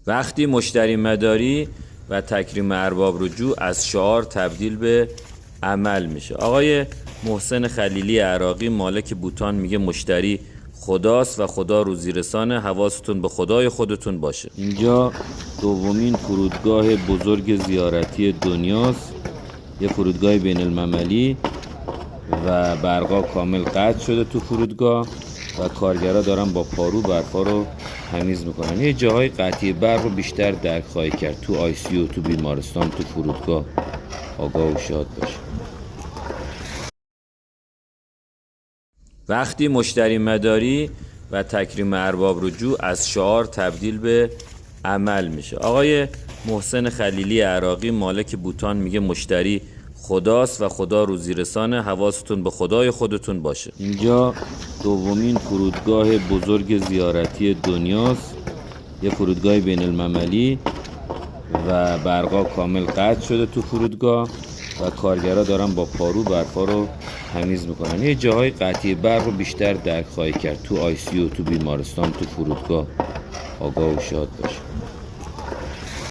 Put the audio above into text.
وقتی مشتری مداری و تکریم ارباب رجوع از شعار تبدیل به عمل میشه. آقای محسن خلیلی عراقی مالک بوتان میگه مشتری خداست و خدا روزیرسانه، حواستون به خدای خودتون باشه. اینجا دومین فرودگاه بزرگ زیارتی دنیاست، یه فرودگاه بین المللی و برقا کامل قطع شده تو فرودگاه و کارگرها دارن با پارو برفا رو تمیز میکنن. یه جاهای قطعی برق رو بیشتر درک خواهی کرد، تو آی سی یو، تو بیمارستان، تو فرودگاه. آگاه و شاد باشه. وقتی مشتری مداری و تکریم ارباب رجوع از شعار تبدیل به عمل میشه. آقای محسن خلیلی عراقی مالک بوتان میگه مشتری خداست و خدا روزیرسانه، حواستون به خدای خودتون باشه. اینجا دومین فرودگاه بزرگ زیارتی دنیاست، یه فرودگاه بین المللی و برقا کامل قطع شده تو فرودگاه و کارگرها دارن با پارو برفا رو تمیز میکنن. یه جاهای قطعی برق رو بیشتر درک خواهی کرد، تو آی سی یو، تو بیمارستان، تو فرودگاه. آگاه و شاد باشه.